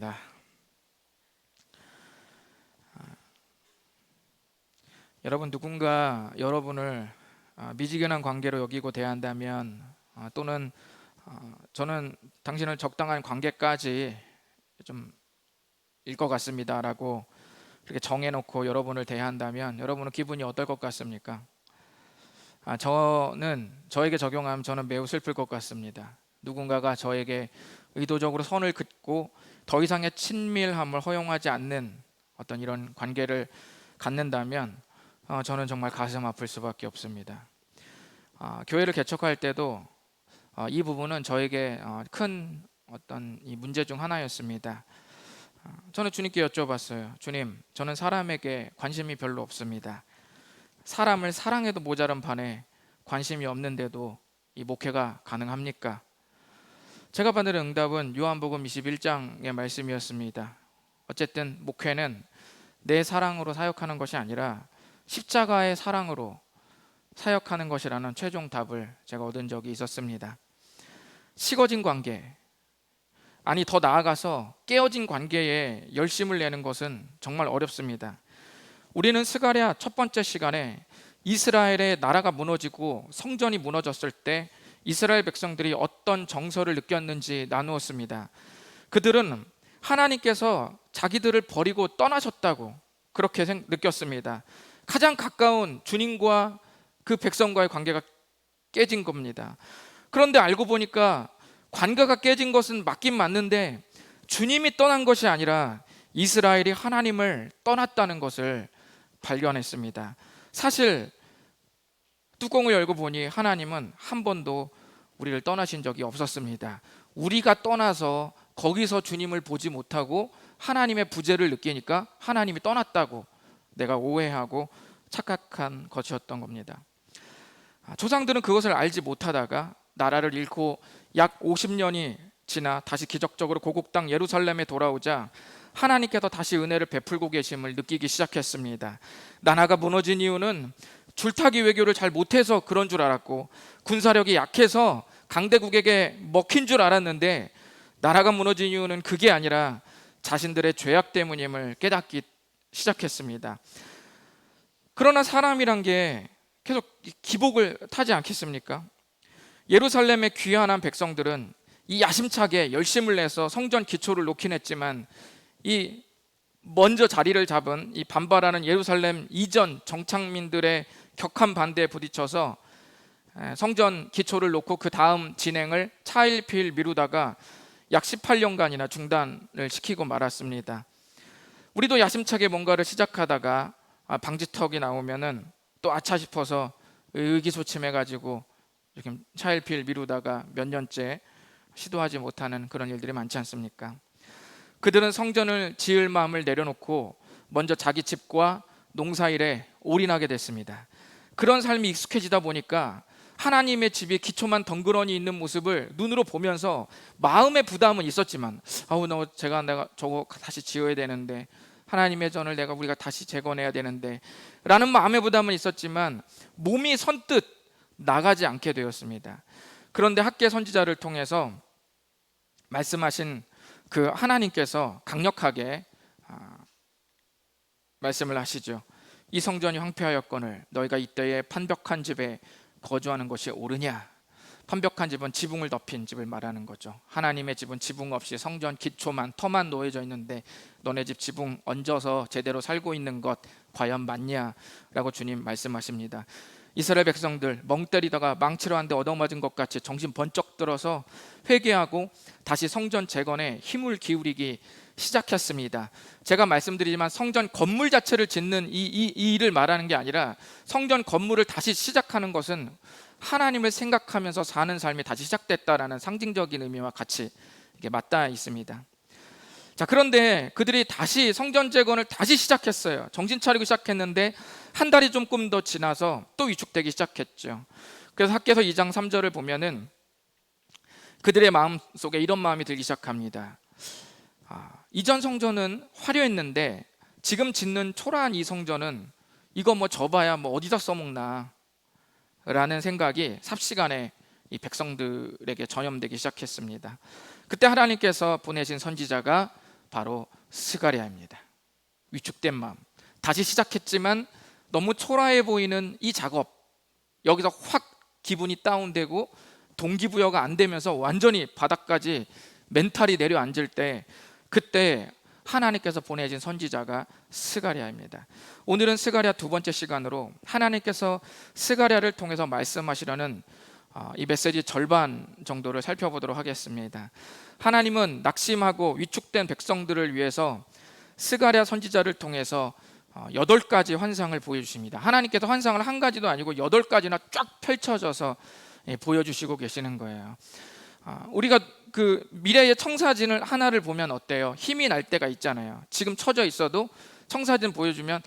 네. 여러분 누군가 여러분을 미지근한 관계로 여기고 대한다면 또는 저는 당신을 적당한 관계까지 좀 일 것 같습니다라고 이렇게 정해놓고 여러분을 대한다면 여러분은 기분이 어떨 것 같습니까? 저는 저에게 적용하면 저는 매우 슬플 것 같습니다. 누군가가 저에게 의도적으로 선을 긋고 더 이상의 친밀함을 허용하지 않는 어떤 이런 관계를 갖는다면 저는 정말 가슴 아플 수밖에 없습니다. 교회를 개척할 때도 이 부분은 저에게 큰 어떤 이 문제 중 하나였습니다. 저는 주님께 여쭤봤어요. 주님, 저는 사람에게 관심이 별로 없습니다. 사람을 사랑해도 모자란 판에 관심이 없는데도 이 목회가 가능합니까? 제가 받은 응답은 요한복음 21장의 말씀이었습니다. 어쨌든 목회는 내 사랑으로 사역하는 것이 아니라 십자가의 사랑으로 사역하는 것이라는 최종 답을 제가 얻은 적이 있었습니다. 식어진 관계, 아니 더 나아가서 깨어진 관계에 열심을 내는 것은 정말 어렵습니다. 우리는 스가랴 첫 번째 시간에 이스라엘의 나라가 무너지고 성전이 무너졌을 때 이스라엘 백성들이 어떤 정서를 느꼈는지 나누었습니다. 그들은 하나님께서 자기들을 버리고 떠나셨다고 그렇게 느꼈습니다. 가장 가까운 주님과 그 백성과의 관계가 깨진 겁니다. 그런데 알고 보니까 관계가 깨진 것은 맞긴 맞는데 주님이 떠난 것이 아니라 이스라엘이 하나님을 떠났다는 것을 발견했습니다. 사실 뚜껑을 열고 보니 하나님은 한 번도 우리를 떠나신 적이 없었습니다. 우리가 떠나서 거기서 주님을 보지 못하고 하나님의 부재를 느끼니까 하나님이 떠났다고 내가 오해하고 착각한 것이었던 겁니다. 조상들은 그것을 알지 못하다가 나라를 잃고 약 50년이 지나 다시 기적적으로 고국 땅 예루살렘에 돌아오자 하나님께서 다시 은혜를 베풀고 계심을 느끼기 시작했습니다. 나라가 무너진 이유는 줄타기 외교를 잘 못해서 그런 줄 알았고 군사력이 약해서 강대국에게 먹힌 줄 알았는데 나라가 무너진 이유는 그게 아니라 자신들의 죄악 때문임을 깨닫기 시작했습니다. 그러나 사람이란 게 계속 기복을 타지 않겠습니까? 예루살렘의 귀환한 백성들은 이 야심차게 열심을 내서 성전 기초를 놓긴 했지만 이 먼저 자리를 잡은 이 반발하는 예루살렘 이전 정착민들의 격한 반대에 부딪혀서 성전 기초를 놓고 그 다음 진행을 차일피일 미루다가 약 18년간이나 중단을 시키고 말았습니다. 우리도 야심차게 뭔가를 시작하다가 방지턱이 나오면은 또 아차 싶어서 의기소침해가지고 이렇게 차일피일 미루다가 몇 년째 시도하지 못하는 그런 일들이 많지 않습니까? 그들은 성전을 지을 마음을 내려놓고 먼저 자기 집과 농사일에 올인하게 됐습니다. 그런 삶이 익숙해지다 보니까 하나님의 집이 기초만 덩그러니 있는 모습을 눈으로 보면서 마음의 부담은 있었지만 내가 저거 다시 지어야 되는데 하나님의 전을 우리가 다시 재건해야 되는데 라는 마음의 부담은 있었지만 몸이 선뜻 나가지 않게 되었습니다. 그런데 학계 선지자를 통해서 말씀하신 그 하나님께서 강력하게 말씀을 하시죠. 이 성전이 황폐하였거늘 너희가 이때에 판벽한 집에 거주하는 것이 옳으냐? 판벽한 집은 지붕을 덮인 집을 말하는 거죠. 하나님의 집은 지붕 없이 성전 기초만 터만 놓여져 있는데 너네 집 지붕 얹어서 제대로 살고 있는 것 과연 맞냐? 라고 주님 말씀하십니다. 이스라엘 백성들 멍 때리다가 망치로 한 대 얻어맞은 것 같이 정신 번쩍 들어서 회개하고 다시 성전 재건에 힘을 기울이기 시작했습니다. 제가 말씀드리지만 성전 건물 자체를 짓는 이 일을 말하는 게 아니라 성전 건물을 다시 시작하는 것은 하나님을 생각하면서 사는 삶이 다시 시작됐다라는 상징적인 의미와 같이 이게 맞닿아 있습니다. 자, 그런데 그들이 다시 성전 재건을 다시 시작했어요. 정신 차리고 시작했는데 한 달이 조금 더 지나서 또 위축되기 시작했죠. 그래서 학개서 2장 3절을 보면은 그들의 마음 속에 이런 마음이 들기 시작합니다. 이전 성전은 화려했는데 지금 짓는 초라한 이 성전은 이거 뭐 접어야 뭐 어디다 써먹나 라는 생각이 삽시간에 이 백성들에게 전염되기 시작했습니다. 그때 하나님께서 보내신 선지자가 바로 스가랴입니다. 위축된 마음, 다시 시작했지만 너무 초라해 보이는 이 작업, 여기서 확 기분이 다운되고 동기부여가 안 되면서 완전히 바닥까지 멘탈이 내려앉을 때, 그때 하나님께서 보내신 선지자가 스가랴입니다. 오늘은 스가랴 두 번째 시간으로 하나님께서 스가랴를 통해서 말씀하시려는 이 메시지 절반 정도를 살펴보도록 하겠습니다. 하나님은 낙심하고 위축된 백성들을 위해서 스가랴 선지자를 통해서 8가지 환상을 보여주십니다. 하나님께서 환상을 한 가지도 아니고 8가지나 쫙 펼쳐져서 보여주시고 계시는 거예요. 우리가 그 미래의 청사진을 하나를 보면 어때요? 힘이 날 때가 있잖아요. 지금 처져 있어도 청사진 보여주면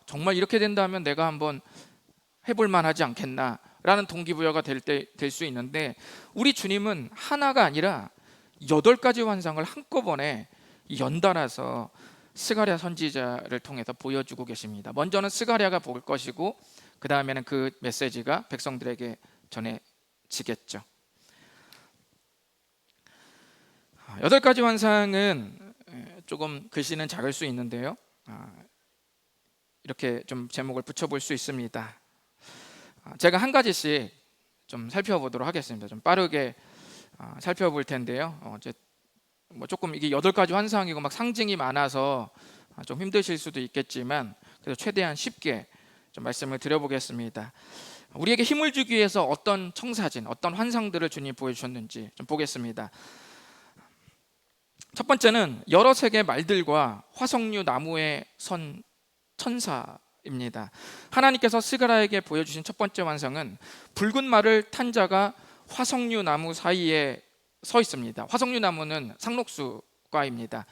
정말 이렇게 된다면 내가 한번 해볼 만하지 않겠나 라는 동기부여가 될 수 있는데, 우리 주님은 하나가 아니라 8가지 환상을 한꺼번에 연달아서 스가랴 선지자를 통해서 보여주고 계십니다. 먼저는 스가랴가 볼 것이고, 그 다음에는 그 메시지가 백성들에게 전해지겠죠. 8가지 환상은 조금 글씨는 작을 수 있는데요, 이렇게 좀 제목을 붙여볼 수 있습니다. 제가 한 가지씩 좀 살펴보도록 하겠습니다. 좀 빠르게 살펴볼 텐데요. 조금 이게 8가지 환상이고 막 상징이 많아서 좀 힘드실 수도 있겠지만, 그래도 최대한 쉽게 좀 말씀을 드려보겠습니다. 우리에게 힘을 주기 위해서 어떤 청사진, 어떤 환상들을 주님 보여주셨는지 좀 보겠습니다. 첫 번째는 여러 색의 말들과 화석류 나무에 선 천사입니다. 하나님께서 스가랴에게 보여주신 첫 번째 환상은 붉은 말을 탄 자가 화석류 나무 사이에 서 있습니다. 화석류 나무는 상록수과입니다.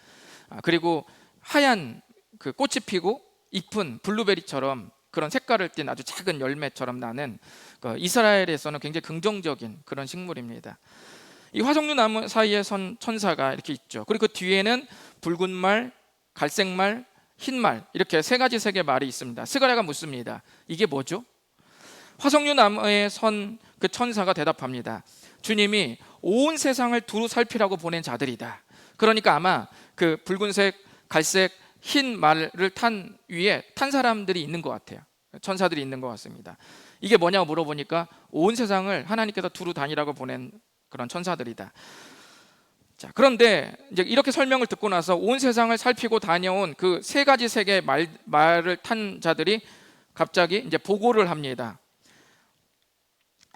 그리고 하얀 그 꽃이 피고 잎은 블루베리처럼 그런 색깔을 띤 아주 작은 열매처럼 나는 이스라엘에서는 굉장히 긍정적인 그런 식물입니다. 이 화석류 나무 사이에 선 천사가 이렇게 있죠. 그리고 그 뒤에는 붉은 말, 갈색 말, 흰 말, 이렇게 3가지 색의 말이 있습니다. 스가랴가 묻습니다. 이게 뭐죠? 화석류 나무에 선 그 천사가 대답합니다. 주님이 온 세상을 두루 살피라고 보낸 자들이다. 그러니까 아마 그 붉은색, 갈색, 흰 말을 탄 위에 탄 사람들이 있는 것 같아요. 천사들이 있는 것 같습니다. 이게 뭐냐고 물어보니까 온 세상을 하나님께서 두루 다니라고 보낸 그런 천사들이다. 자, 그런데 이제 이렇게 설명을 듣고 나서 온 세상을 살피고 다녀온 그 3가지 색의 말을 탄 자들이 갑자기 이제 보고를 합니다.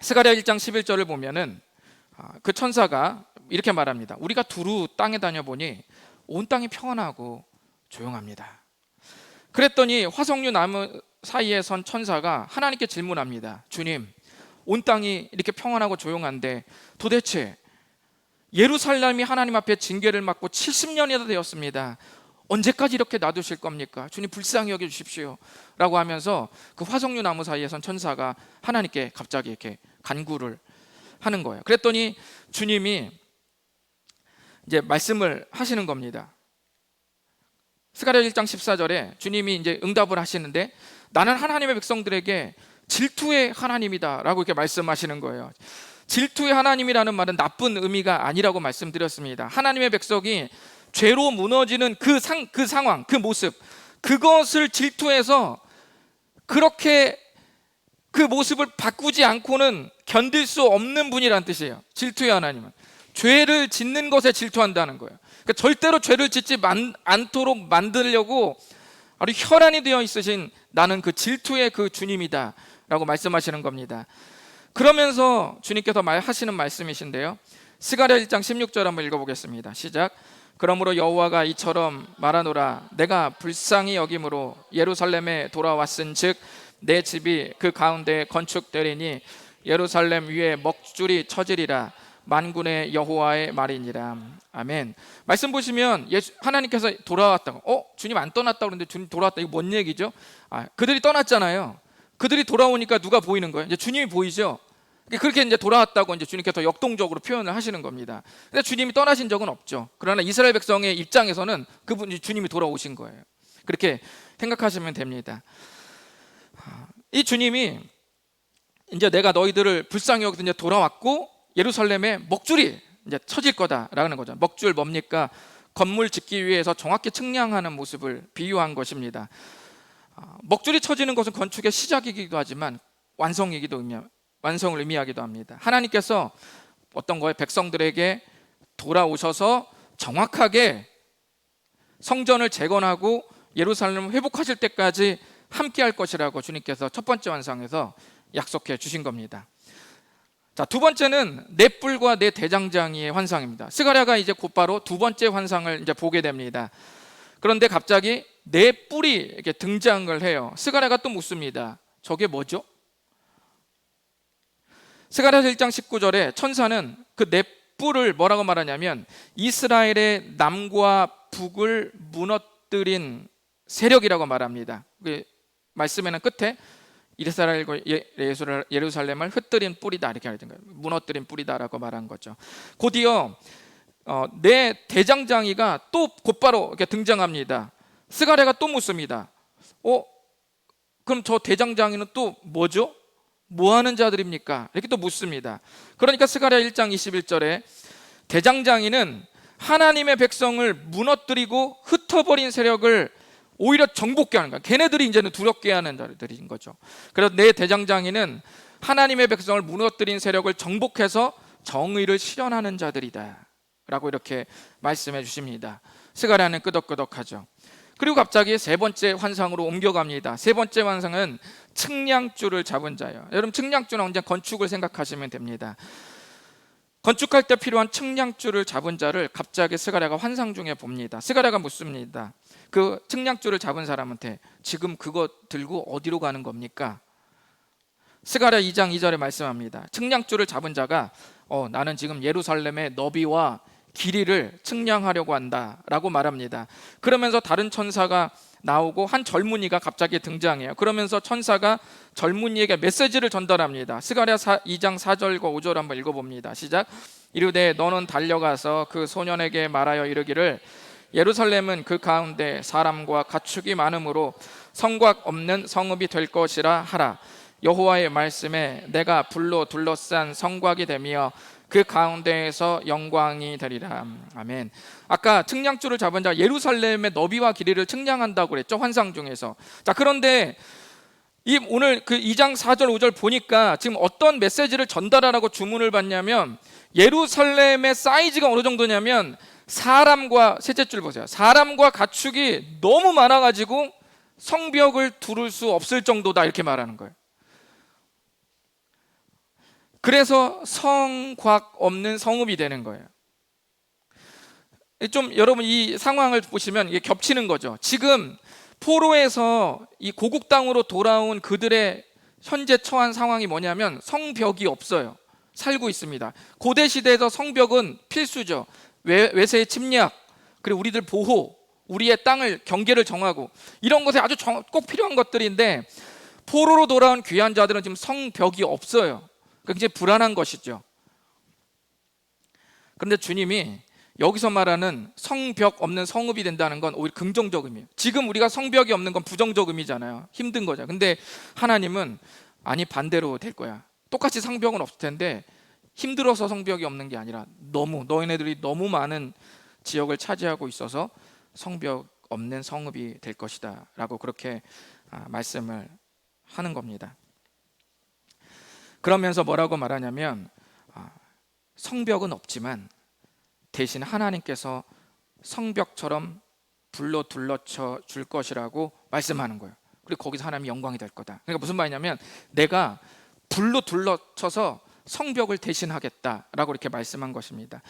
스가랴 1장 11절을 보면은 그 천사가 이렇게 말합니다. 우리가 두루 땅에 다녀보니 온 땅이 평안하고 조용합니다. 그랬더니 화석류 나무 사이에 선 천사가 하나님께 질문합니다. 주님, 온 땅이 이렇게 평안하고 조용한데 도대체 예루살렘이 하나님 앞에 징계를 받고 70년이나 되었습니다. 언제까지 이렇게 놔두실 겁니까? 주님 불쌍히 여겨주십시오 라고 하면서 그 화석류 나무 사이에 선 천사가 하나님께 갑자기 이렇게 간구를 하는 거예요. 그랬더니 주님이 이제 말씀을 하시는 겁니다. 스가랴 1장 14절에 주님이 이제 응답을 하시는데, 나는 하나님의 백성들에게 질투의 하나님이다 라고 이렇게 말씀하시는 거예요. 질투의 하나님이라는 말은 나쁜 의미가 아니라고 말씀드렸습니다. 하나님의 백성이 죄로 무너지는 그 상황, 그 모습, 그것을 질투해서 그렇게 그 모습을 바꾸지 않고는 견딜 수 없는 분이란 뜻이에요. 질투의 하나님은 죄를 짓는 것에 질투한다는 거예요. 그러니까 절대로 죄를 짓지 않도록 만들려고 아주 혈안이 되어 있으신 나는 그 질투의 그 주님이다 라고 말씀하시는 겁니다. 그러면서 주님께서 하시는 말씀이신데요, 스가랴 1장 16절 한번 읽어보겠습니다. 시작. 그러므로 여호와가 이처럼 말하노라. 내가 불쌍히 여김으로 예루살렘에 돌아왔은즉 내 집이 그 가운데 건축되리니 예루살렘 위에 먹줄이 쳐지리라. 만군의 여호와의 말이니라. 아멘. 말씀 보시면 하나님께서 돌아왔다고, 주님 안 떠났다고 그러는데 주님 돌아왔다, 이거 뭔 얘기죠? 그들이 떠났잖아요. 그들이 돌아오니까 누가 보이는 거예요? 이제 주님이 보이죠. 그렇게 이제 돌아왔다고 이제 주님께서 역동적으로 표현을 하시는 겁니다. 근데 주님이 떠나신 적은 없죠. 그러나 이스라엘 백성의 입장에서는 그분이 주님이 돌아오신 거예요. 그렇게 생각하시면 됩니다. 이 주님이 이제 내가 너희들을 불쌍히 여기서 이제 돌아왔고 예루살렘에 먹줄이 이제 쳐질 거다라는 거죠. 먹줄 뭡니까? 건물 짓기 위해서 정확히 측량하는 모습을 비유한 것입니다. 먹줄이 쳐지는 것은 건축의 시작이기도 하지만 완성을 의미하기도 합니다. 하나님께서 어떤 거에 백성들에게 돌아오셔서 정확하게 성전을 재건하고 예루살렘을 회복하실 때까지 함께 할 것이라고 주님께서 첫 번째 환상에서 약속해 주신 겁니다. 자, 두 번째는 네 뿔과 네 대장장이의 환상입니다. 스가랴가 이제 곧바로 두 번째 환상을 이제 보게 됩니다. 그런데 갑자기 네 뿔이 이렇게 등장을 해요. 스가랴가 또 묻습니다. 저게 뭐죠? 스가랴 1장 19절에 천사는 그 네 뿔을 뭐라고 말하냐면 이스라엘의 남과 북을 무너뜨린 세력이라고 말합니다. 그 말씀에는 끝에 이스라엘과 예루살렘을 흩뜨린 뿔이다 이렇게 하는 거예요. 무너뜨린 뿔이다라고 말한 거죠. 곧이어 네 대장장이가 또 곧바로 이렇게 등장합니다. 스가랴가 또 묻습니다. 그럼 저 대장장이는 또 뭐죠? 뭐 하는 자들입니까? 이렇게 또 묻습니다. 그러니까 스가랴 1장 21절에 대장장이는 하나님의 백성을 무너뜨리고 흩어버린 세력을 오히려 정복케 하는 거야. 걔네들이 이제는 두렵게 하는 자들인 거죠. 그래서 내 대장장이는 하나님의 백성을 무너뜨린 세력을 정복해서 정의를 실현하는 자들이다 라고 이렇게 말씀해 주십니다. 스가랴는 끄덕끄덕하죠. 그리고 갑자기 세 번째 환상으로 옮겨갑니다. 세 번째 환상은 측량줄을 잡은 자예요. 여러분, 측량줄은 언제 건축을 생각하시면 됩니다. 건축할 때 필요한 측량줄을 잡은 자를 갑자기 스가랴가 환상 중에 봅니다. 스가랴가 묻습니다. 그 측량줄을 잡은 사람한테 지금 그거 들고 어디로 가는 겁니까? 스가랴 2장 2절에 말씀합니다. 측량줄을 잡은 자가 나는 지금 예루살렘의 너비와 길이를 측량하려고 한다 라고 말합니다. 그러면서 다른 천사가 나오고 한 젊은이가 갑자기 등장해요. 그러면서 천사가 젊은이에게 메시지를 전달합니다. 스가랴 2장 4절과 5절 한번 읽어봅니다. 시작. 이르되 너는 달려가서 그 소년에게 말하여 이르기를 예루살렘은 그 가운데 사람과 가축이 많으므로 성곽 없는 성읍이 될 것이라 하라. 여호와의 말씀에 내가 불로 둘러싼 성곽이 되며 그 가운데에서 영광이 되리라. 아멘. 아까 측량줄을 잡은 자 예루살렘의 너비와 길이를 측량한다고 그랬죠, 환상 중에서. 자, 그런데 오늘 그 2장 4절 5절 보니까 지금 어떤 메시지를 전달하라고 주문을 받냐면 예루살렘의 사이즈가 어느 정도냐면 셋째 줄 보세요. 사람과 가축이 너무 많아가지고 성벽을 두를 수 없을 정도다 이렇게 말하는 거예요. 그래서 성곽 없는 성읍이 되는 거예요. 좀 여러분 이 상황을 보시면 이게 겹치는 거죠. 지금 포로에서 이 고국 땅으로 돌아온 그들의 현재 처한 상황이 뭐냐면 성벽이 없어요. 살고 있습니다. 고대 시대에서 성벽은 필수죠. 외세의 침략, 그리고 우리들 보호, 우리의 땅을 경계를 정하고 이런 것에 아주 꼭 필요한 것들인데 포로로 돌아온 귀한 자들은 지금 성벽이 없어요. 굉장히 불안한 것이죠. 그런데 주님이 여기서 말하는 성벽 없는 성읍이 된다는 건 오히려 긍정적 의미예요. 지금 우리가 성벽이 없는 건 부정적 의미잖아요. 힘든 거죠. 근데 하나님은 아니 반대로 될 거야. 똑같이 성벽은 없을 텐데 힘들어서 성벽이 없는 게 아니라 너희네들이 너무 많은 지역을 차지하고 있어서 성벽 없는 성읍이 될 것이다 라고 그렇게 말씀을 하는 겁니다. 그러면서 뭐라고 말하냐면 성벽은 없지만 대신 하나님께서 성벽처럼 불로 둘러쳐 줄 것이라고 말씀하는 거예요. 그리고 거기서 하나님이 영광이 될 거다. 그러니까 무슨 말이냐면 내가 불로 둘러쳐서 성벽을 대신하겠다라고 이렇게 말씀한 것입니다.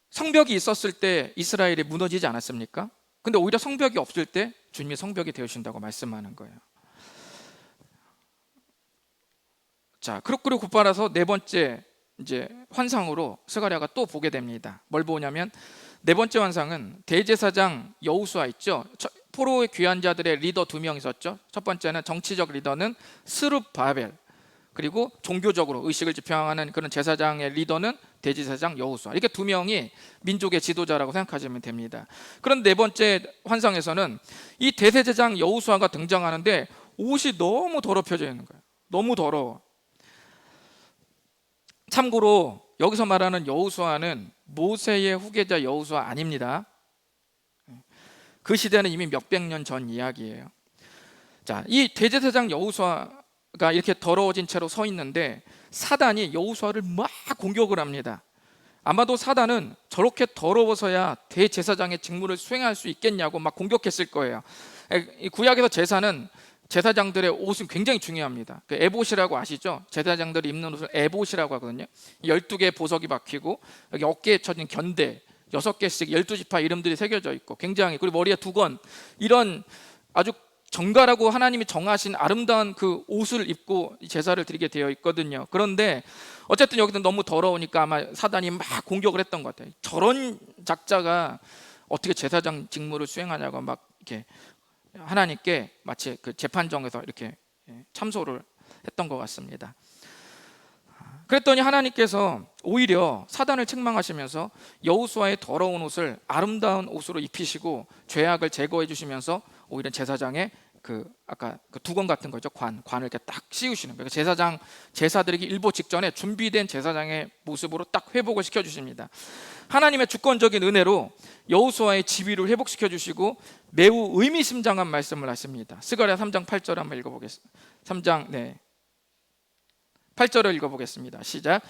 성벽이 있었을 때 이스라엘이 무너지지 않았습니까? 근데 오히려 성벽이 없을 때 주님이 성벽이 되어주신다고 말씀하는 거예요. 자, 그리고 곧바라서 네 번째 이제 환상으로 스가랴가 또 보게 됩니다. 뭘 보냐면 네 번째 환상은 대제사장 여호수아 있죠. 포로의 귀한 자들의 리더 2명 있었죠. 첫 번째는 정치적 리더는 스룹바벨, 그리고 종교적으로 의식을 지평하는 그런 제사장의 리더는 대제사장 여호수아. 이렇게 2명이 민족의 지도자라고 생각하시면 됩니다. 그런 네 번째 환상에서는 이 대제사장 여호수아가 등장하는데 옷이 너무 더럽혀져 있는 거예요. 너무 더러워. 참고로 여기서 말하는 여호수아는 모세의 후계자 여호수아 아닙니다. 그 시대는 이미 몇백 년 전 이야기예요. 자, 이 대제사장 여호수아가 이렇게 더러워진 채로 서 있는데 사단이 여호수아를 막 공격을 합니다. 아마도 사단은 저렇게 더러워서야 대제사장의 직무를 수행할 수 있겠냐고 막 공격했을 거예요. 이 구약에서 제사는 제사장들의 옷은 굉장히 중요합니다. 그 에봇이라고 아시죠? 제사장들이 입는 옷을 에봇이라고 하거든요. 12개의 보석이 박히고 여기 어깨에 쳐진 견대 6개씩 12지파 이름들이 새겨져 있고 굉장히, 그리고 머리에 두건, 이런 아주 정갈하고 하나님이 정하신 아름다운 그 옷을 입고 제사를 드리게 되어 있거든요. 그런데 어쨌든 여기는 너무 더러우니까 아마 사단이 막 공격을 했던 것 같아요. 저런 작자가 어떻게 제사장 직무를 수행하냐고 막 이렇게 하나님께 마치 그 재판정에서 이렇게 참소를 했던 것 같습니다. 그랬더니 하나님께서 오히려 사단을 책망하시면서 여호수아의 더러운 옷을 아름다운 옷으로 입히시고 죄악을 제거해 주시면서 오히려 제사장의 그 아까 그 두건 같은 거죠. 관을 이렇게 딱 씌우시는 거예요. 제사 드리기 일보 직전에 준비된 제사장의 모습으로 딱 회복을 시켜 주십니다. 하나님의 주권적인 은혜로 여호수아의 지위를 회복시켜 주시고 매우 의미심장한 말씀을 하십니다. 스가랴 3장 8절 한번 읽어보겠습니다. 3장 8절을 읽어보겠습니다. 시작.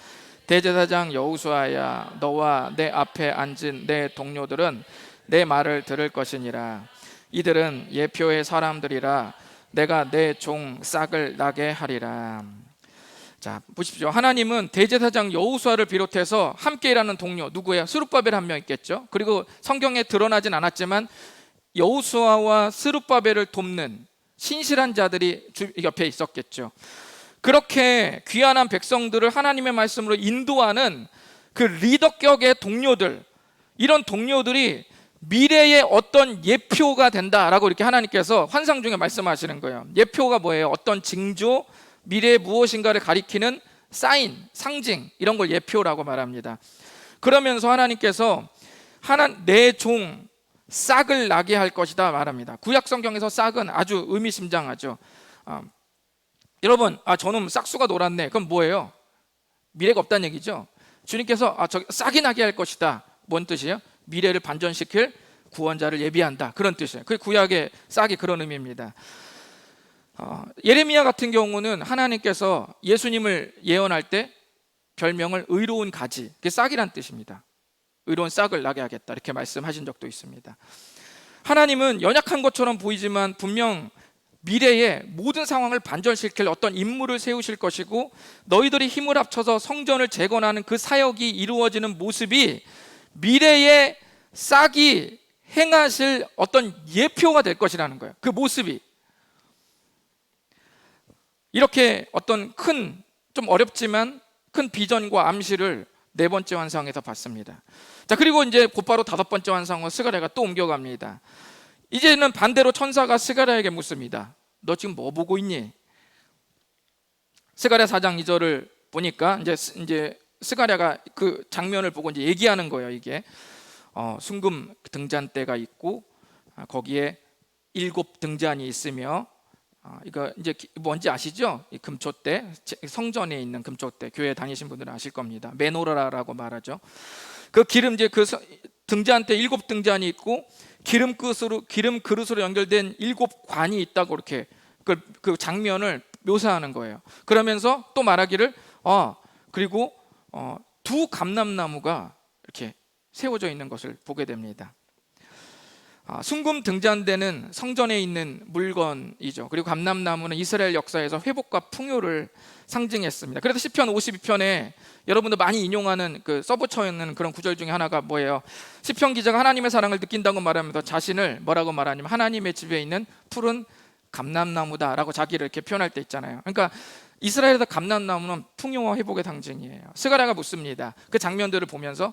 대제사장 여호수아야, 너와 내 앞에 앉은 내 동료들은 내 말을 들을 것이니라. 이들은 예표의 사람들이라. 내가 내 종 싹을 나게 하리라. 자, 보십시오. 하나님은 대제사장 여호수아를 비롯해서 함께 일하는 동료, 누구예요? 스룹바벨 한 명 있겠죠. 그리고 성경에 드러나진 않았지만 여호수아와 스룹바벨을 돕는 신실한 자들이 옆에 있었겠죠. 그렇게 귀한한 백성들을 하나님의 말씀으로 인도하는 그 리더격의 동료들, 이런 동료들이 미래의 어떤 예표가 된다라고 이렇게 하나님께서 환상 중에 말씀하시는 거예요. 예표가 뭐예요? 어떤 징조, 미래의 무엇인가를 가리키는 사인, 상징, 이런 걸 예표라고 말합니다. 그러면서 하나님께서 내 종 싹을 나게 할 것이다 말합니다. 구약 성경에서 싹은 아주 의미심장하죠. 여러분, 저놈 싹수가 놀았네. 그럼 뭐예요? 미래가 없다는 얘기죠. 주님께서 싹이 나게 할 것이다. 뭔 뜻이에요? 미래를 반전시킬 구원자를 예비한다, 그런 뜻이에요. 그 구약의 싹이 그런 의미입니다. 예레미야 같은 경우는 하나님께서 예수님을 예언할 때 별명을 의로운 가지, 그게 싹이란 뜻입니다. 의로운 싹을 나게 하겠다, 이렇게 말씀하신 적도 있습니다. 하나님은 연약한 것처럼 보이지만 분명 미래에 모든 상황을 반전시킬 어떤 인물을 세우실 것이고, 너희들이 힘을 합쳐서 성전을 재건하는 그 사역이 이루어지는 모습이 미래의 싹이 행하실 어떤 예표가 될 것이라는 거예요. 그 모습이 이렇게 어떤 좀 어렵지만 큰 비전과 암시를 네 번째 환상에서 봤습니다. 자, 그리고 이제 곧바로 다섯 번째 환상으로 스가랴가 또 옮겨갑니다. 이제는 반대로 천사가 스가랴에게 묻습니다. 너 지금 뭐 보고 있니? 스가랴 4장 2절을 보니까 이제 스가랴가 그 장면을 보고 이제 얘기하는 거예요. 이게 순금 등잔대가 있고 거기에 7 등잔이 있으며, 이거 이제 뭔지 아시죠? 이 금초대, 성전에 있는 금초대, 교회 다니신 분들은 아실 겁니다. 메노라라고 말하죠. 그 기름 이제 그 등잔대 7 등잔이 있고 기름 그릇으로 연결된 7 관이 있다고 이렇게 그 장면을 묘사하는 거예요. 그러면서 또 말하기를 그리고 2 감람나무가 이렇게 세워져 있는 것을 보게 됩니다. 순금 등잔대는 성전에 있는 물건이죠. 그리고 감람나무는 이스라엘 역사에서 회복과 풍요를 상징했습니다. 그래서 시편 52편에 여러분들 많이 인용하는 그 써붙여 있는 그런 구절 중에 하나가 뭐예요? 시편 기자가 하나님의 사랑을 느낀다고 말하면서 자신을 뭐라고 말하냐면 하나님의 집에 있는 푸른 감람나무다라고 자기를 이렇게 표현할 때 있잖아요. 그러니까 이스라엘에서 감람나무는 풍요와 회복의 상징이에요. 스가랴가 묻습니다. 그 장면들을 보면서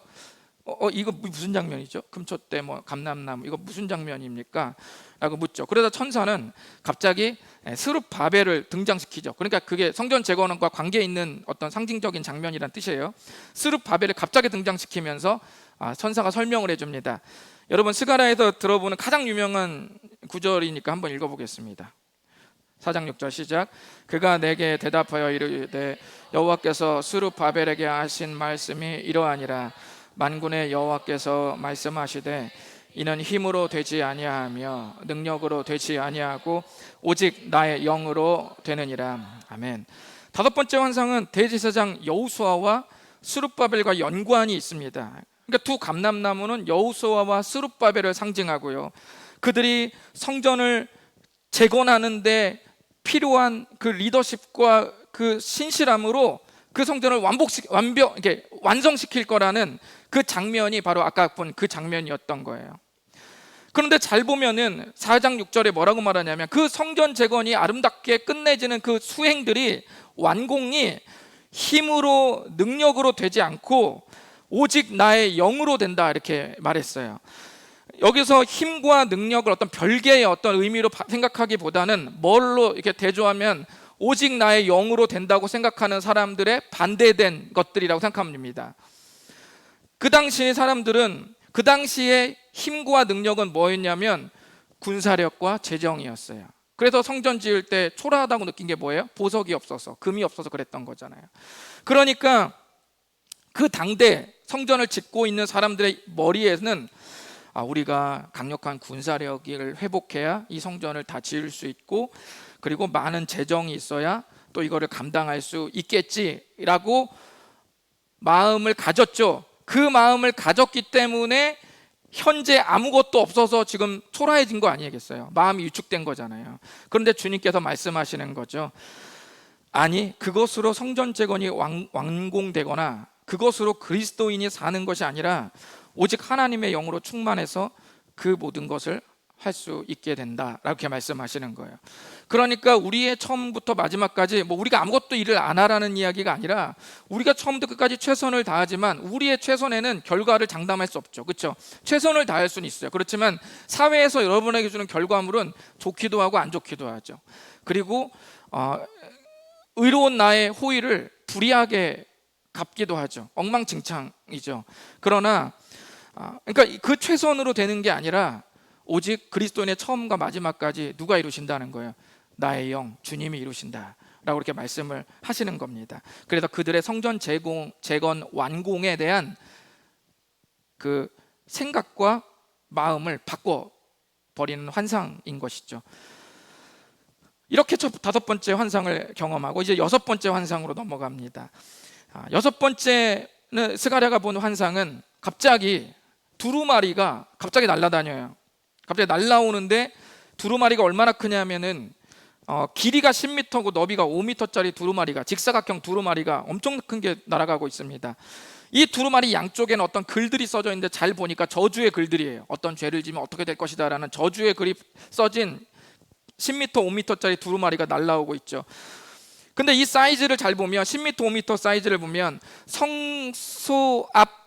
이거 무슨 장면이죠? 금초대, 감람나무, 이거 무슨 장면입니까? 라고 묻죠. 그러다 천사는 갑자기 스룹바벨을 등장시키죠. 그러니까 그게 성전 재건과 관계 있는 어떤 상징적인 장면이란 뜻이에요. 스룹바벨을 갑자기 등장시키면서 천사가 설명을 해줍니다. 여러분, 스가랴에서 들어보는 가장 유명한 구절이니까 한번 읽어보겠습니다. 4장 6절 시작. 그가 내게 대답하여 이르되 여호와께서 스룹바벨에게 하신 말씀이 이러하니라. 만군의 여호와께서 말씀하시되 이는 힘으로 되지 아니하며 능력으로 되지 아니하고 오직 나의 영으로 되느니라. 아멘. 다섯 번째 환상은 대제사장 여호수아와 스룹바벨과 연관이 있습니다. 그러니까 두 감람나무는 여호수아와 스룹바벨을 상징하고요, 그들이 성전을 재건하는데 필요한 그 리더십과 그 신실함으로 그 성전을 완성시킬 거라는 그 장면이 바로 아까 본 그 장면이었던 거예요. 그런데 잘 보면은 4장 6절에 뭐라고 말하냐면 그 성전 재건이 아름답게 끝내지는 그 수행들이 완공이 힘으로 능력으로 되지 않고 오직 나의 영으로 된다, 이렇게 말했어요. 여기서 힘과 능력을 어떤 별개의 어떤 의미로 생각하기보다는 뭘로 이렇게 대조하면 오직 나의 영으로 된다고 생각하는 사람들의 반대된 것들이라고 생각하면 됩니다. 그 당시의 사람들은, 그 당시의 힘과 능력은 뭐였냐면 군사력과 재정이었어요. 그래서 성전 지을 때 초라하다고 느낀 게 뭐예요? 보석이 없어서, 금이 없어서 그랬던 거잖아요. 그러니까 그 당대 성전을 짓고 있는 사람들의 머리에는 우리가 강력한 군사력을 회복해야 이 성전을 다 지을 수 있고, 그리고 많은 재정이 있어야 또 이거를 감당할 수 있겠지라고 마음을 가졌죠. 그 마음을 가졌기 때문에 현재 아무것도 없어서 지금 초라해진 거 아니겠어요? 마음이 위축된 거잖아요. 그런데 주님께서 말씀하시는 거죠. 아니, 그것으로 성전 재건이 완공되거나 그것으로 그리스도인이 사는 것이 아니라 오직 하나님의 영으로 충만해서 그 모든 것을 할 수 있게 된다, 이렇게 말씀하시는 거예요. 그러니까 우리의 처음부터 마지막까지 우리가 아무것도 일을 안 하라는 이야기가 아니라, 우리가 처음부터 끝까지 최선을 다하지만 우리의 최선에는 결과를 장담할 수 없죠. 그렇죠? 최선을 다할 수는 있어요. 그렇지만 사회에서 여러분에게 주는 결과물은 좋기도 하고 안 좋기도 하죠. 그리고 의로운 나의 호의를 불이하게 갚기도 하죠. 엉망진창이죠. 그러나 그러니까 그 최선으로 되는 게 아니라 오직 그리스도인의 처음과 마지막까지 누가 이루신다는 거예요? 나의 영, 주님이 이루신다 라고 이렇게 말씀을 하시는 겁니다. 그래서 그들의 성전 재건 완공에 대한 그 생각과 마음을 바꿔버리는 환상인 것이죠. 이렇게 다섯 번째 환상을 경험하고 이제 여섯 번째 환상으로 넘어갑니다. 여섯 번째는 스가랴가 본 환상은 갑자기 두루마리가 갑자기 날아다녀요. 갑자기 날아오는데 두루마리가 얼마나 크냐면은 길이가 10m고 너비가 5m짜리 두루마리가, 직사각형 두루마리가 엄청 큰 게 날아가고 있습니다. 이 두루마리 양쪽에는 어떤 글들이 써져 있는데 잘 보니까 저주의 글들이에요. 어떤 죄를 지면 어떻게 될 것이다 라는 저주의 글이 써진 10m, 5m짜리 두루마리가 날아오고 있죠. 근데 이 사이즈를 잘 보면 10m, 5m 사이즈를 보면 성소 앞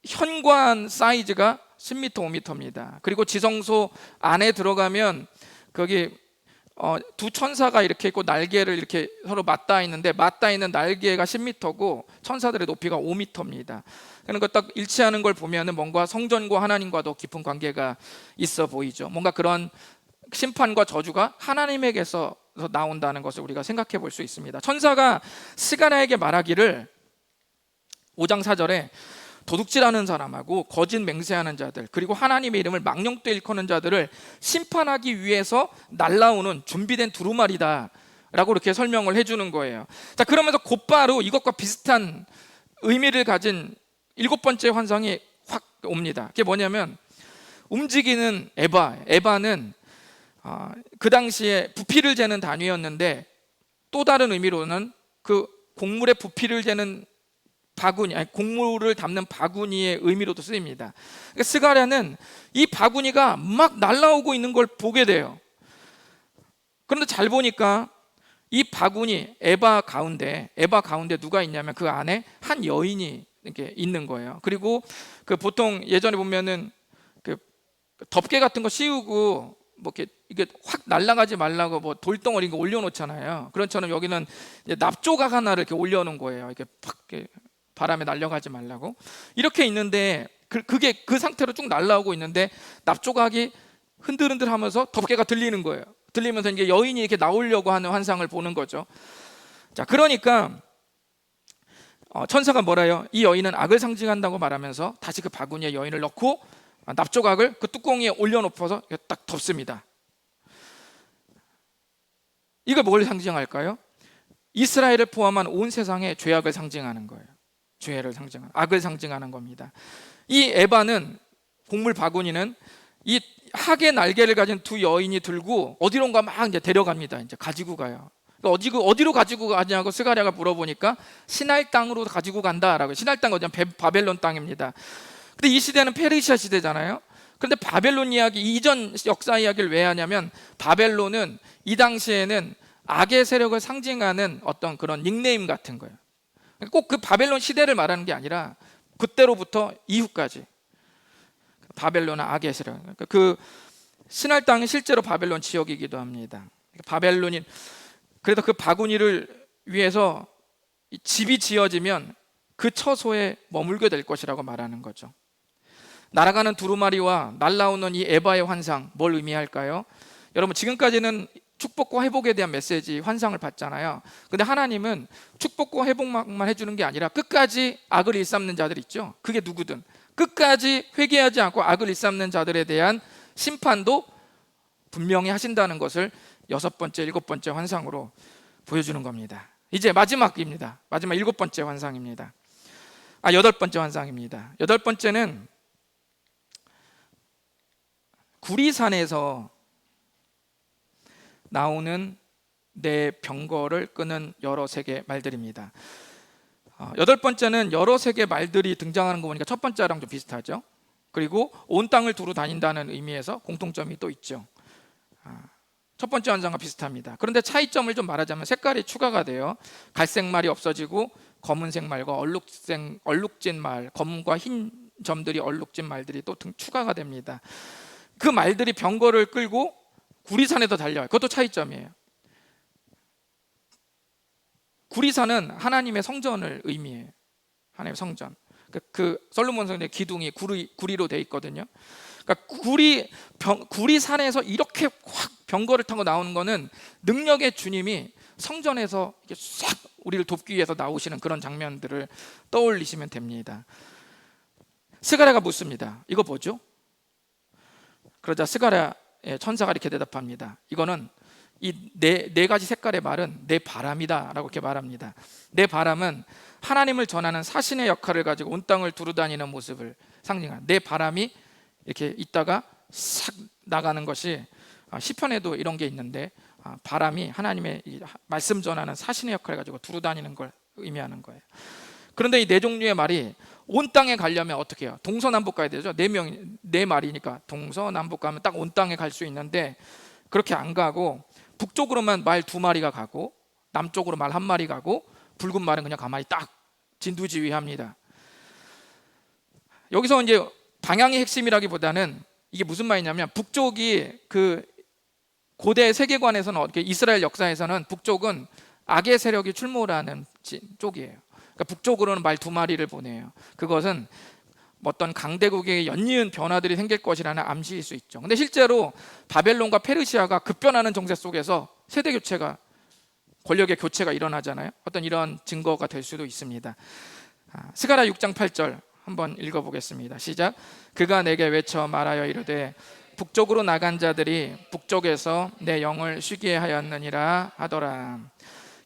현관 사이즈가 10m, 5m입니다. 그리고 지성소 안에 들어가면 거기 두 천사가 이렇게 있고 날개를 이렇게 서로 맞닿아 있는데 맞닿아 있는 날개가 10m고 천사들의 높이가 5m입니다. 그러니까 딱 일치하는 걸 보면은 뭔가 성전과 하나님과도 깊은 관계가 있어 보이죠. 뭔가 그런 심판과 저주가 하나님에게서 나온다는 것을 우리가 생각해 볼 수 있습니다. 천사가 스가랴에게 말하기를 5장 4절에 도둑질하는 사람하고 거짓 맹세하는 자들, 그리고 하나님의 이름을 망령되이 일컫는 자들을 심판하기 위해서 날라오는 준비된 두루마리다 라고 이렇게 설명을 해주는 거예요. 자, 그러면서 곧바로 이것과 비슷한 의미를 가진 일곱 번째 환상이 확 옵니다. 그게 뭐냐면 움직이는 에바는 그 당시에 부피를 재는 단위였는데, 또 다른 의미로는 그 곡물의 부피를 재는 바구니, 곡물을 담는 바구니의 의미로도 쓰입니다. 그러니까 스가랴는 이 바구니가 막 날아오고 있는 걸 보게 돼요. 그런데 잘 보니까 이 바구니 에바 가운데 누가 있냐면 그 안에 한 여인이 이렇게 있는 거예요. 그리고 그 보통 예전에 보면은 그 덮개 같은 거 씌우고 이게 확 날아가지 말라고 돌덩어리 올려놓잖아요. 그런처럼 여기는 납조각 하나를 이렇게 올려놓은 거예요. 이렇게 팍 바람에 날려가지 말라고. 이렇게 있는데 그게 그 상태로 쭉 날아오고 있는데 납조각이 흔들흔들하면서 덮개가 들리는 거예요. 들리면서 이제 여인이 이렇게 나오려고 하는 환상을 보는 거죠. 자, 그러니까 천사가 뭐라요? 이 여인은 악을 상징한다고 말하면서 다시 그 바구니에 여인을 넣고 납조각을 그 뚜껑 위에 올려놓고서 딱 덮습니다. 이걸 뭘 상징할까요? 이스라엘을 포함한 온 세상의 죄악을 상징하는 거예요. 죄를 상징하는, 악을 상징하는 겁니다. 이 에바는, 곡물 바구니는 이 학의 날개를 가진 두 여인이 들고 어디론가 막 이제 데려갑니다. 이제 가지고 가요. 어디로 가지고 가냐고 스가랴가 물어보니까 신할 땅으로 가지고 간다라고. 신할 땅은 어디냐? 바벨론 땅입니다. 근데 이 시대는 페르시아 시대잖아요. 그런데 바벨론 이야기, 이전 역사 이야기를 왜 하냐면 바벨론은 이 당시에는 악의 세력을 상징하는 어떤 그런 닉네임 같은 거예요. 꼭 그 바벨론 시대를 말하는 게 아니라 그때로부터 이후까지 바벨론은 악의 세력. 그 신할 땅이 실제로 바벨론 지역이기도 합니다. 바벨론이, 그래서 그 바구니를 위해서 집이 지어지면 그 처소에 머물게 될 것이라고 말하는 거죠. 날아가는 두루마리와 날아오는 이 에바의 환상, 뭘 의미할까요? 여러분, 지금까지는 축복과 회복에 대한 메시지, 환상을 받잖아요. 근데 하나님은 축복과 회복만 해주는 게 아니라 끝까지 악을 일삼는 자들 있죠. 그게 누구든 끝까지 회개하지 않고 악을 일삼는 자들에 대한 심판도 분명히 하신다는 것을 6번째, 7번째 환상으로 보여주는 겁니다. 이제 마지막입니다. 마지막 7번째 환상입니다. 8번째 환상입니다. 8번째는 구리산에서 나오는 내 병거를 끄는 여러 색의 말들입니다. 8번째는 여러 색의 말들이 등장하는 거 보니까 첫 번째랑 좀 비슷하죠. 그리고 온 땅을 두루 다닌다는 의미에서 공통점이 또 있죠. 첫 번째 환상과 비슷합니다. 그런데 차이점을 좀 말하자면 색깔이 추가가 돼요. 갈색 말이 없어지고 검은색 말과 얼룩진 말, 검과 흰 점들이 얼룩진 말들이 또 추가가 됩니다. 그 말들이 병거를 끌고 구리산에서 달려요. 그것도 차이점이에요. 구리산은 하나님의 성전을 의미해요. 하나님의 성전. 그 솔로몬 성전의 기둥이 구리로 돼 있거든요. 그러니까 구리산에서 이렇게 확 병거를 타고 나오는 거는 능력의 주님이 성전에서 이렇게 싹 우리를 돕기 위해서 나오시는 그런 장면들을 떠올리시면 됩니다. 스가랴가 묻습니다. 이거 뭐죠? 그러자 스가랴의 천사가 이렇게 대답합니다. 이거는 이 네 가지 색깔의 말은 내 바람이다 라고 이렇게 말합니다. 내 바람은 하나님을 전하는 사신의 역할을 가지고 온 땅을 두루다니는 모습을 상징하는, 내 바람이 이렇게 있다가 싹 나가는 것이, 시편에도 이런 게 있는데 바람이 하나님의 말씀 전하는 사신의 역할을 가지고 두루다니는 걸 의미하는 거예요. 그런데 이 네 종류의 말이 온 땅에 가려면 어떻게 해요? 동서남북 가야 되죠. 네 말이니까 동서남북 가면 딱 온 땅에 갈 수 있는데 그렇게 안 가고 북쪽으로만 말 2마리가 가고 남쪽으로 말 1마리 가고 붉은 말은 그냥 가만히 딱 진두지휘합니다. 여기서 이제 방향의 핵심이라기보다는 이게 무슨 말이냐면, 북쪽이 그 고대 세계관에서는, 이스라엘 역사에서는 북쪽은 악의 세력이 출몰하는 쪽이에요. 그러니까 북쪽으로는 말 2마리를 보내요. 그것은 어떤 강대국의 연이은 변화들이 생길 것이라는 암시일 수 있죠. 근데 실제로 바벨론과 페르시아가 급변하는 정세 속에서 세대 교체가, 권력의 교체가 일어나잖아요. 어떤 이런 증거가 될 수도 있습니다. 스가랴 6장 8절 한번 읽어보겠습니다. 시작. 그가 내게 외쳐 말하여 이르되 북쪽으로 나간 자들이 북쪽에서 내 영을 쉬게 하였느니라 하더라.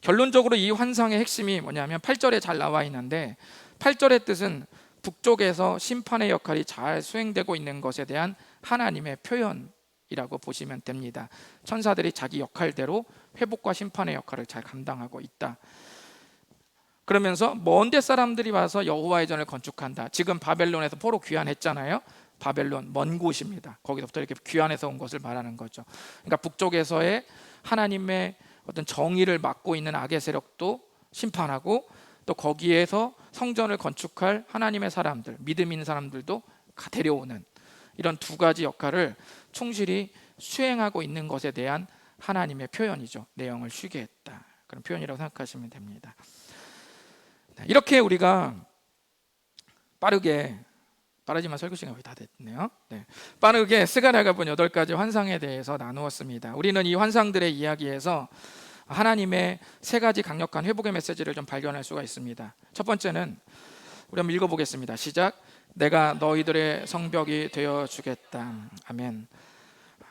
결론적으로 이 환상의 핵심이 뭐냐면 8절에 잘 나와 있는데, 8절의 뜻은 북쪽에서 심판의 역할이 잘 수행되고 있는 것에 대한 하나님의 표현이라고 보시면 됩니다. 천사들이 자기 역할대로 회복과 심판의 역할을 잘 감당하고 있다. 그러면서 먼데 사람들이 와서 여호와의 전을 건축한다. 지금 바벨론에서 포로 귀환했잖아요. 바벨론 먼 곳입니다. 거기서부터 이렇게 귀환해서 온 것을 말하는 거죠. 그러니까 북쪽에서의 하나님의 어떤 정의를 맡고 있는 악의 세력도 심판하고, 또 거기에서 성전을 건축할 하나님의 사람들, 믿음 있는 사람들도 데려오는, 이런 두 가지 역할을 충실히 수행하고 있는 것에 대한 하나님의 표현이죠. 내 영을 쉬게 했다, 그런 표현이라고 생각하시면 됩니다. 이렇게 우리가 빠르게 빠르지만 설교 시간이 거의 다 됐네요. 네. 빠르게 스가랴가 본 8가지 환상에 대해서 나누었습니다. 우리는 이 환상들의 이야기에서 하나님의 3가지 강력한 회복의 메시지를 좀 발견할 수가 있습니다. 첫 번째는 우리 한번 읽어보겠습니다. 시작. 내가 너희들의 성벽이 되어 주겠다. 아멘.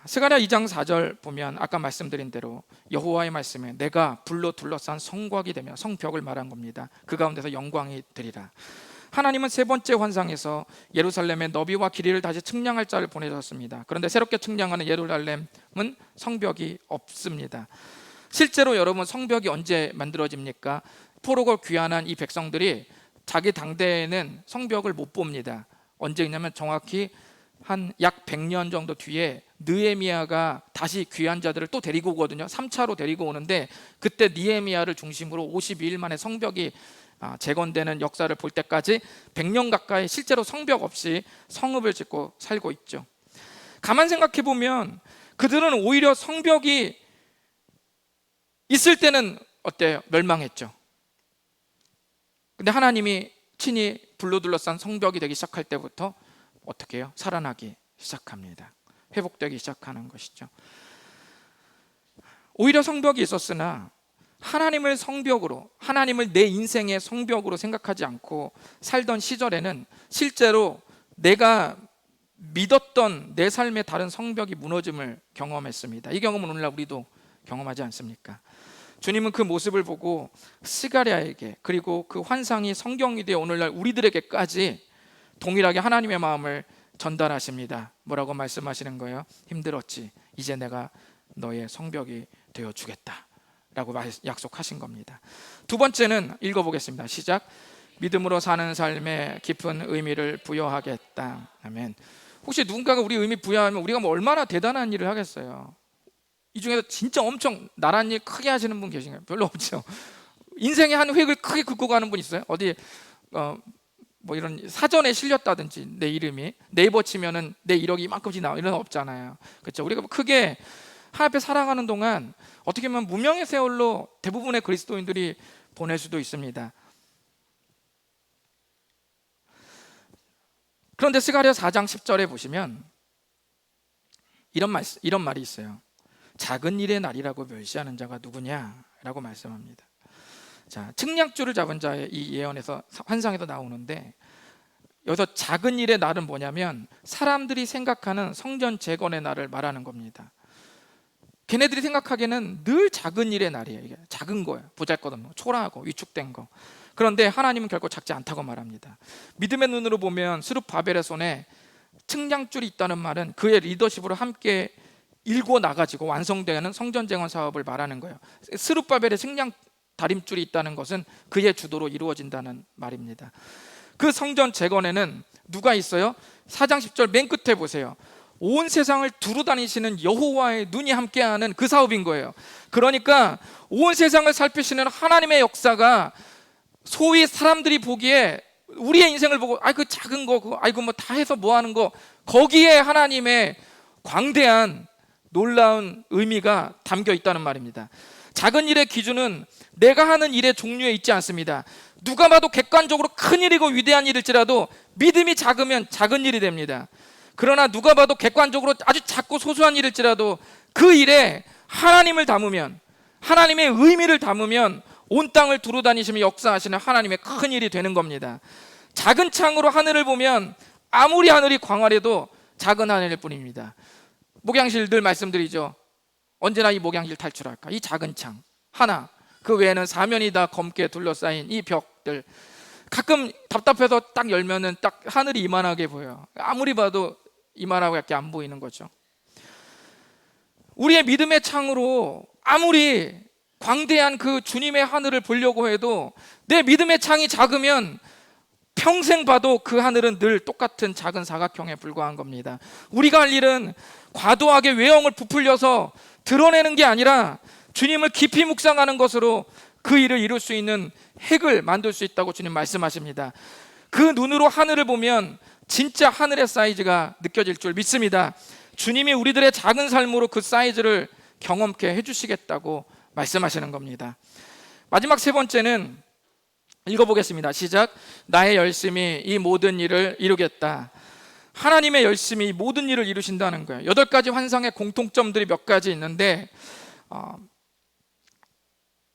스가랴 2장 4절 보면 아까 말씀드린 대로 여호와의 말씀에 내가 불로 둘러싼 성곽이 되며 성벽을 말한 겁니다. 그 가운데서 영광이 되리라. 하나님은 3번째 환상에서 예루살렘의 너비와 길이를 다시 측량할 자를 보내셨습니다. 그런데 새롭게 측량하는 예루살렘은 성벽이 없습니다. 실제로 여러분, 성벽이 언제 만들어집니까? 포로고 귀환한 이 백성들이 자기 당대에는 성벽을 못 봅니다. 언제 있냐면 정확히 한 약 100년 정도 뒤에 느헤미야가 다시 귀한 자들을 또 데리고 오거든요. 3차로 데리고 오는데 그때 느헤미야를 중심으로 52일 만에 성벽이 재건되는 역사를 볼 때까지 100년 가까이 실제로 성벽 없이 성읍을 짓고 살고 있죠. 가만 생각해 보면 그들은 오히려 성벽이 있을 때는 어때요? 멸망했죠. 근데 하나님이 친히 불로 둘러싼 성벽이 되기 시작할 때부터 어떻게 해요? 살아나기 시작합니다. 회복되기 시작하는 것이죠. 오히려 성벽이 있었으나 하나님을 성벽으로, 하나님을 내 인생의 성벽으로 생각하지 않고 살던 시절에는 실제로 내가 믿었던 내 삶의 다른 성벽이 무너짐을 경험했습니다. 이 경험은 오늘날 우리도 경험하지 않습니까? 주님은 그 모습을 보고 스가랴에게, 그리고 그 환상이 성경이 되어 오늘날 우리들에게까지 동일하게 하나님의 마음을 전달하십니다. 뭐라고 말씀하시는 거예요? 힘들었지, 이제 내가 너의 성벽이 되어주겠다 라고 약속하신 겁니다. 두 번째는 읽어보겠습니다. 시작. 믿음으로 사는 삶에 깊은 의미를 부여하겠다. 아멘. 혹시 누군가가 우리 의미 부여하면 우리가 뭐 얼마나 대단한 일을 하겠어요? 이 중에서 진짜 엄청 나란 일 크게 하시는 분 계신가요? 별로 없죠. 인생의 한 획을 크게 긋고 가는 분 있어요? 어디 뭐 이런 사전에 실렸다든지 내 이름이 네이버 치면은 내 1억이 이만큼씩 나와, 이런 거 없잖아요. 그렇죠? 우리가 크게 하나님 앞에 살아가는 동안 어떻게 보면 무명의 세월로 대부분의 그리스도인들이 보낼 수도 있습니다. 그런데 스가랴 4장 10절에 보시면 이런 말이 있어요. 작은 일의 날이라고 멸시하는 자가 누구냐라고 말씀합니다. 자, 측량줄을 잡은 자의 이 예언에서, 환상에서 나오는데, 여기서 작은 일의 날은 뭐냐면 사람들이 생각하는 성전 재건의 날을 말하는 겁니다. 걔네들이 생각하기에는 늘 작은 일의 날이에요. 이게 작은 거예요. 보잘것없는 거, 초라하고 위축된 거. 그런데 하나님은 결코 작지 않다고 말합니다. 믿음의 눈으로 보면 스룹바벨의 손에 측량줄이 있다는 말은 그의 리더십으로 함께 일궈 나가지고 완성되는 성전 재건 사업을 말하는 거예요. 스룹바벨의 측량 다림줄이 있다는 것은 그의 주도로 이루어진다는 말입니다. 그 성전 재건에는 누가 있어요? 4장 10절 맨 끝에 보세요. 온 세상을 두루 다니시는 여호와의 눈이 함께하는 그 사업인 거예요. 그러니까 온 세상을 살피시는 하나님의 역사가 소위 사람들이 보기에 우리의 인생을 보고 그 작은 거, 그거 뭐 다 해서 뭐 하는 거, 거기에 하나님의 광대한 놀라운 의미가 담겨 있다는 말입니다. 작은 일의 기준은 내가 하는 일의 종류에 있지 않습니다. 누가 봐도 객관적으로 큰 일이고 위대한 일일지라도 믿음이 작으면 작은 일이 됩니다. 그러나 누가 봐도 객관적으로 아주 작고 소소한 일일지라도 그 일에 하나님을 담으면, 하나님의 의미를 담으면 온 땅을 두루 다니시며 역사하시는 하나님의 큰 일이 되는 겁니다. 작은 창으로 하늘을 보면 아무리 하늘이 광활해도 작은 하늘일 뿐입니다. 목양실 늘 말씀드리죠. 언제나 이 목양실 탈출할까? 이 작은 창 하나, 그 외에는 사면이 다 검게 둘러싸인 이 벽들, 가끔 답답해서 딱 열면은 딱 하늘이 이만하게 보여요. 아무리 봐도 이만하게 안 보이는 거죠. 우리의 믿음의 창으로 아무리 광대한 그 주님의 하늘을 보려고 해도 내 믿음의 창이 작으면 평생 봐도 그 하늘은 늘 똑같은 작은 사각형에 불과한 겁니다. 우리가 할 일은 과도하게 외형을 부풀려서 드러내는 게 아니라 주님을 깊이 묵상하는 것으로 그 일을 이룰 수 있는 핵을 만들 수 있다고 주님 말씀하십니다. 그 눈으로 하늘을 보면 진짜 하늘의 사이즈가 느껴질 줄 믿습니다. 주님이 우리들의 작은 삶으로 그 사이즈를 경험케 해주시겠다고 말씀하시는 겁니다. 마지막 3번째는 읽어보겠습니다. 시작. 나의 열심이 이 모든 일을 이루겠다. 하나님의 열심이 모든 일을 이루신다는 거예요. 8가지 환상의 공통점들이 몇 가지 있는데,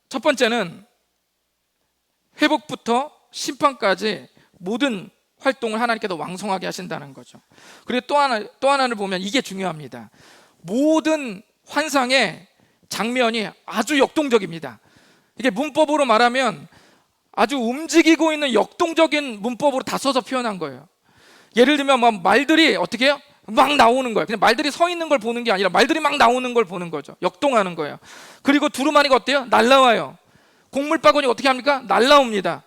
첫 번째는 회복부터 심판까지 모든 활동을 하나님께서 왕성하게 하신다는 거죠. 그리고 또 하나를 보면 이게 중요합니다. 모든 환상의 장면이 아주 역동적입니다. 이게 문법으로 말하면 아주 움직이고 있는 역동적인 문법으로 다 써서 표현한 거예요. 예를 들면 막 말들이 어떻게 해요? 막 나오는 거예요. 그냥 말들이 서 있는 걸 보는 게 아니라 말들이 막 나오는 걸 보는 거죠. 역동하는 거예요. 그리고 두루마리가 어때요? 날라와요. 곡물바구니 어떻게 합니까? 날라옵니다.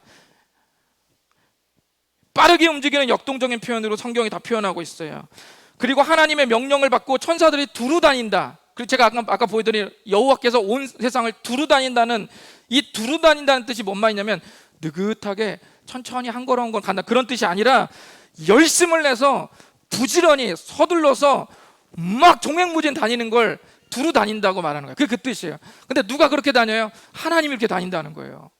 빠르게 움직이는 역동적인 표현으로 성경이 다 표현하고 있어요. 그리고 하나님의 명령을 받고 천사들이 두루 다닌다. 그리고 제가 아까 보여드린 여호와께서 온 세상을 두루 다닌다는, 이 두루 다닌다는 뜻이 뭔 말이냐면 느긋하게 천천히 한 걸음 한 걸음 간다, 그런 뜻이 아니라 열심을 내서 부지런히 서둘러서 막 종횡무진 다니는 걸 두루 다닌다고 말하는 거예요. 그게 그 뜻이에요. 근데 누가 그렇게 다녀요? 하나님이 이렇게 다닌다는 거예요.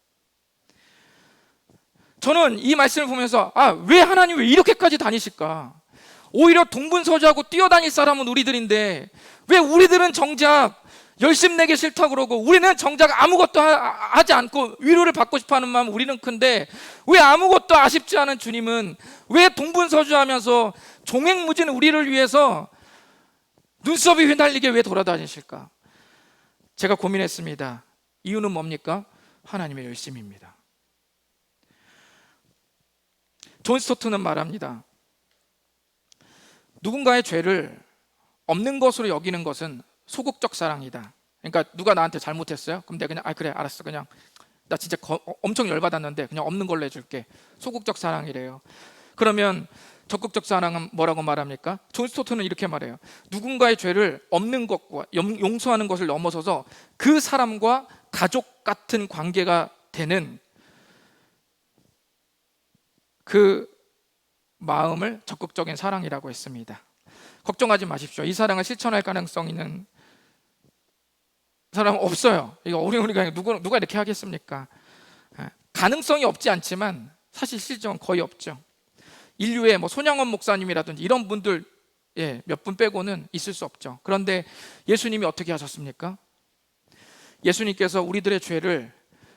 저는 이 말씀을 보면서 왜 하나님 왜 이렇게까지 다니실까? 오히려 동분서주하고 뛰어다닐 사람은 우리들인데 왜 우리들은 정작 열심 내기 싫다 그러고, 우리는 정작 아무것도 하지 않고 위로를 받고 싶어하는 마음 우리는 큰데, 왜 아무것도 아쉽지 않은 주님은 왜 동분서주하면서 종횡무진 우리를 위해서 눈썹이 휘날리게 왜 돌아다니실까? 제가 고민했습니다. 이유는 뭡니까? 하나님의 열심입니다. 존 스토트는 말합니다. 누군가의 죄를 없는 것으로 여기는 것은 소극적 사랑이다. 그러니까 누가 나한테 잘못했어요? 그럼 내가 그냥 그래 알았어, 그냥 나 진짜 엄청 열받았는데 그냥 없는 걸로 해줄게. 소극적 사랑이래요. 그러면 적극적 사랑은 뭐라고 말합니까? 존 스토트는 이렇게 말해요. 누군가의 죄를 없는 것과 용서하는 것을 넘어서서 그 사람과 가족 같은 관계가 되는 그 마음을 적극적인 사랑이라고 했습니다. 걱정하지 마십시오. 이 사랑을 실천할 가능성 있는 사람은 없어요. 이거 우리가 누가 이렇게 하겠습니까? 가능성이 없지 않지만 사실 실적은 거의 없죠. 인류의 손양원 목사님이라든지 이런 분들 몇 분 빼고는 있을 수 없죠. 그런데 예수님이 어떻게 하셨습니까? 예수님께서 우리들의 죄를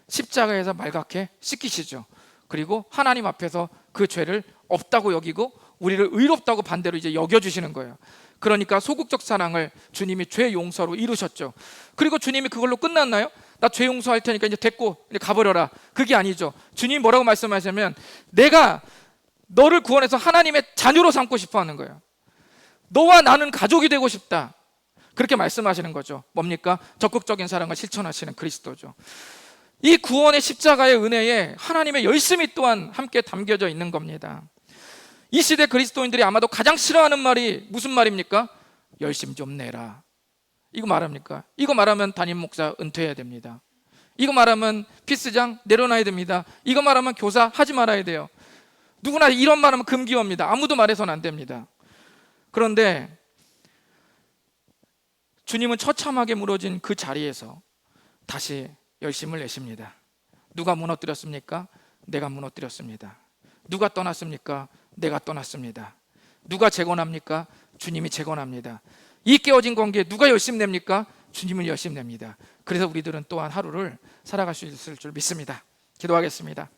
십자가에서 말갛게 씻기시죠. 그리고 하나님 앞에서 그 죄를 없다고 여기고 우리를 의롭다고 반대로 이제 여겨주시는 거예요. 그러니까 소극적 사랑을 주님이 죄 용서로 이루셨죠. 그리고 주님이 그걸로 끝났나요? 나 죄 용서할 테니까 이제 됐고 이제 가버려라. 그게 아니죠. 주님이 뭐라고 말씀하시냐면 내가 너를 구원해서 하나님의 자녀로 삼고 싶어 하는 거예요. 너와 나는 가족이 되고 싶다. 그렇게 말씀하시는 거죠. 뭡니까? 적극적인 사랑을 실천하시는 그리스도죠. 이 구원의 십자가의 은혜에 하나님의 열심이 또한 함께 담겨져 있는 겁니다. 이 시대 그리스도인들이 아마도 가장 싫어하는 말이 무슨 말입니까? 열심 좀 내라. 이거 말합니까? 이거 말하면 담임 목사 은퇴해야 됩니다. 이거 말하면 피스장 내려놔야 됩니다. 이거 말하면 교사 하지 말아야 돼요. 누구나 이런 말하면 금기어입니다. 아무도 말해서는 안 됩니다. 그런데 주님은 처참하게 무너진 그 자리에서 다시 열심을 내십니다. 누가 무너뜨렸습니까? 내가 무너뜨렸습니다. 누가 떠났습니까? 내가 떠났습니다. 누가 재건합니까? 주님이 재건합니다. 이 깨어진 관계에 누가 열심 냅니까? 주님은 열심 냅니다. 그래서 우리들은 또한 하루를 살아갈 수 있을 줄 믿습니다. 기도하겠습니다.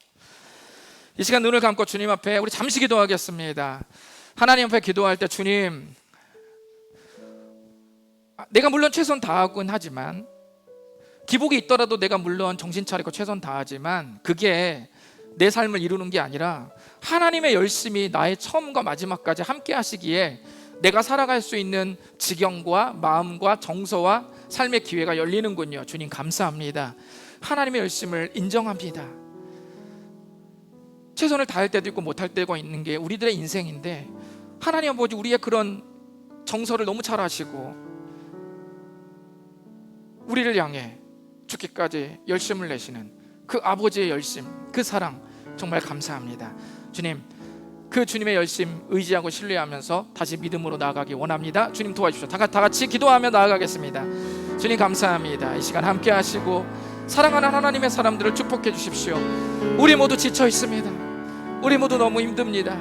이 시간 눈을 감고 주님 앞에 우리 잠시 기도하겠습니다. 하나님 앞에 기도할 때 주님, 내가 물론 최선 다하곤 하지만, 기복이 있더라도 내가 물론 정신 차리고 최선 다하지만 그게 내 삶을 이루는 게 아니라 하나님의 열심이 나의 처음과 마지막까지 함께 하시기에 내가 살아갈 수 있는 지경과 마음과 정서와 삶의 기회가 열리는군요. 주님 감사합니다. 하나님의 열심을 인정합니다. 최선을 다할 때도 있고 못할 때가 있는 게 우리들의 인생인데, 하나님 아버지 우리의 그런 정서를 너무 잘 아시고 우리를 향해 죽기까지 열심을 내시는 그 아버지의 열심, 그 사랑 정말 감사합니다. 주님, 그 주님의 열심 의지하고 신뢰하면서 다시 믿음으로 나아가기 원합니다. 주님 도와주십시오. 다 같이 기도하며 나아가겠습니다. 주님 감사합니다. 이 시간 함께 하시고 사랑하는 하나님의 사람들을 축복해 주십시오. 우리 모두 지쳐 있습니다. 우리 모두 너무 힘듭니다.